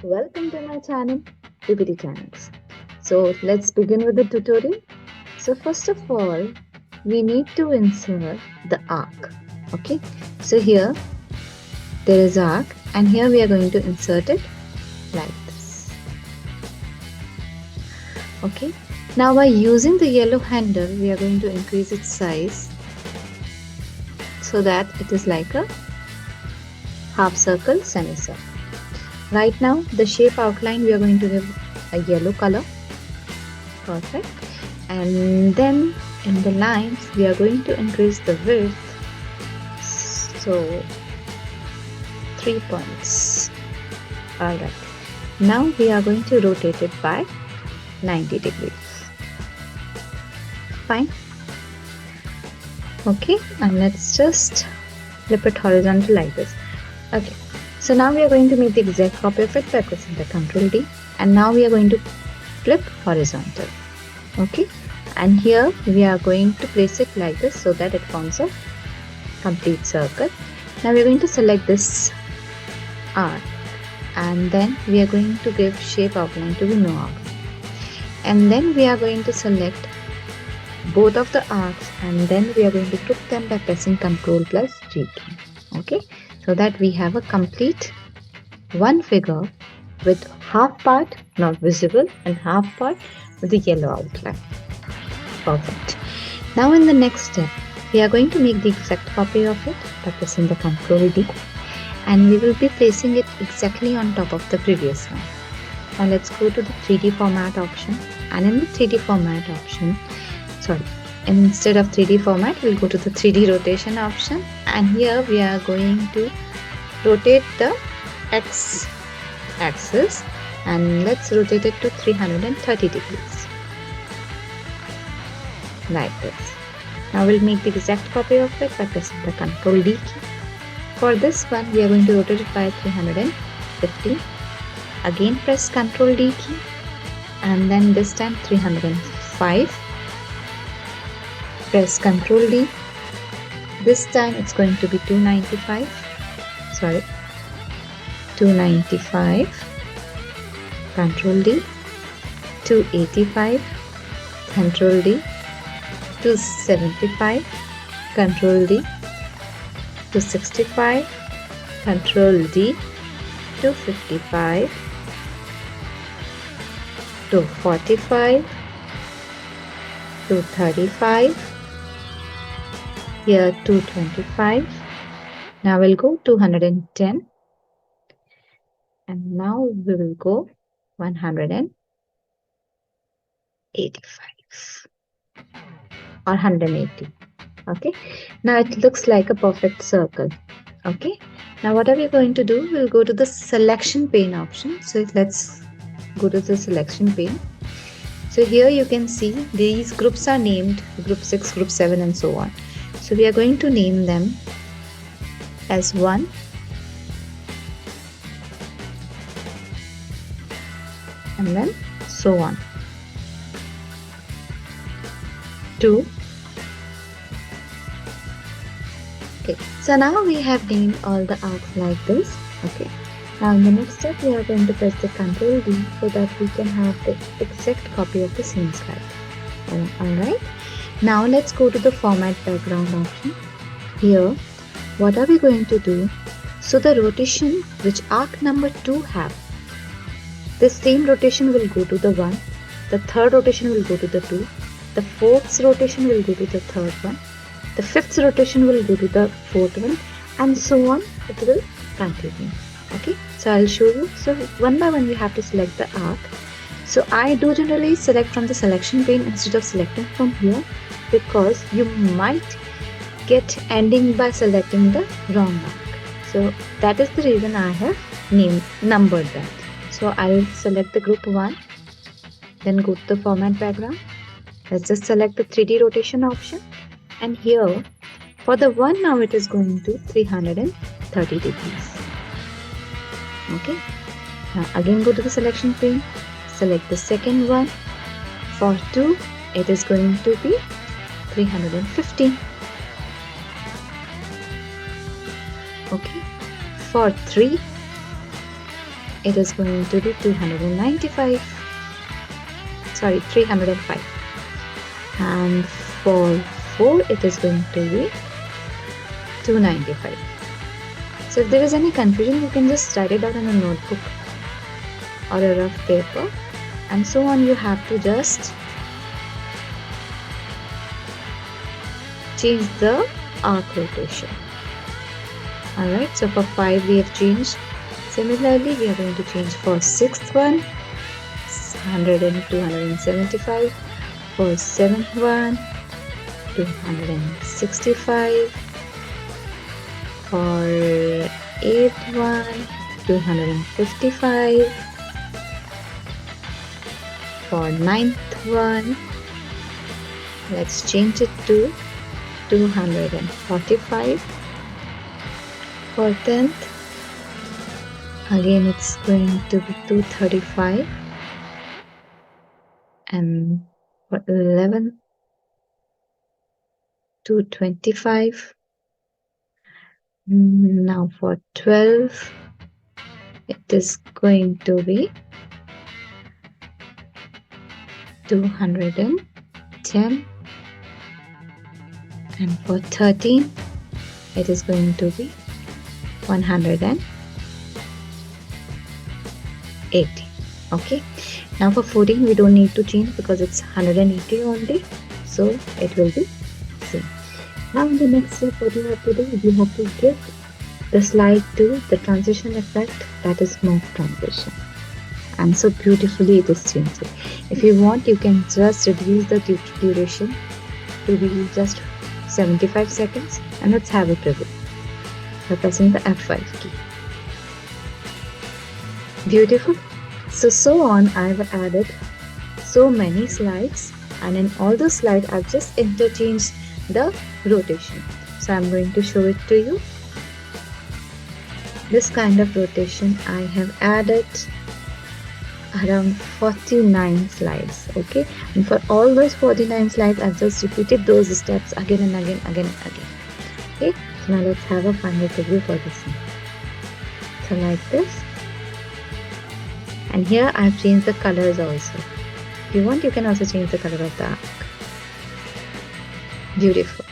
welcome to my channel pptgenics. So let's begin with the tutorial. So first of all, we need to insert the arc. Okay, so here there is arc and here we are going to insert it like this. Okay, now by using the yellow handle we are going to increase its size so that it is like a half circle, semicircle. Right now the shape outline we are going to give a yellow color. Perfect. And then in the lines we are going to increase the width, so 3 points. Alright, now we are going to rotate it by 90 degrees. Fine. Okay, and let's just flip it horizontal like this. Okay, so now we are going to make the exact copy of it by pressing the Ctrl D, and now we are going to flip horizontal. Okay, and here we are going to place it like this so that it forms a complete circle. Now we are going to select this arc and then we are going to give shape outline to be no outline, and then we are going to select both of the arcs and then we are going to group them by pressing Ctrl plus G key. Okay, so that we have a complete one figure with half part not visible and half part with the yellow outline. Perfect. Now in the next step we are going to make the exact copy of it by pressing the Ctrl D, and we will be placing it exactly on top of the previous one. Now let's go to the 3D format option, and in the 3D format option, instead of 3D format we'll go to the 3D rotation option, and here we are going to rotate the X axis and let's rotate it to 330 degrees like this. Now we'll make the exact copy of it by pressing the Ctrl D key. For this one we are going to rotate it by 350. Again press Ctrl D key and then this time 305. Press Ctrl D. This time it's going to be 295. 295. Ctrl D. 285. Ctrl D. 275. Ctrl D. 265. Ctrl D. 255. 245. 235. Here 225. Now we'll go 210. And now we will go 185 or 180. Okay, now it looks like a perfect circle. Okay, now what are we going to do? We'll go to the selection pane option. So let's go to the selection pane. So here you can see these groups are named group 6, group 7 and so on. So we are going to name them as 1, and then so on. 2. Okay, so now we have named all the arcs like this. Okay, now in the next step we are going to press the Ctrl D so that we can have the exact copy of the same slide. Alright, now let's go to the format background option. Here what are we going to do? So the rotation which arc number 2 have, the same rotation will go to the 1, the third rotation will go to the 2, the fourth rotation will go to the third one, the fifth rotation will go to the fourth one, and so on it will continue. Okay, so I'll show you. So one by one we have to select the arc. So I do generally select from the selection pane instead of selecting from here, because you might get ending by selecting the wrong arc. So that is the reason I have numbered that. So I'll select the group 1, then go to the format background. Let's just select the 3D rotation option, and here for the 1 now it is going to 330 degrees. Okay, now again go to the selection pane, select the second one. For 2 it is going to be 350. Okay, for 3 it is going to be 305. And for 4, it is going to be 295. So if there is any confusion, you can just write it down in a notebook or a rough paper, and so on. You have to just change the arc rotation. Alright, so for 5 we have changed. Similarly, we are going to change for 6th one 100 and 275, for 7th one 265, for 8th one 255, for 9th one, let's change it to 245, for 10th, again it's going to be 235, and for 11th, 225. Now for 12, it is going to be 210, and for 13, it is going to be 180. Okay, now for 14 we don't need to change because it's 180 only, so it will be same. Now in the next step, what you have to do, you have to give the slide to the transition effect, that is morph transition, and so beautifully it is changing. If you want, you can just reduce the duration to be just 75 seconds, and let's have a preview by pressing the F5 key. Beautiful. So on, I've added so many slides, and in all those slides I've just interchanged the rotation. So I'm going to show it to you. This kind of rotation I have added around 49 slides. Okay, and for all those 49 slides I've just repeated those steps again and again. Okay, so now let's have a final review for this one. So like this, and here I've changed the colors also. If you want, you can also change the color of the arc. Beautiful.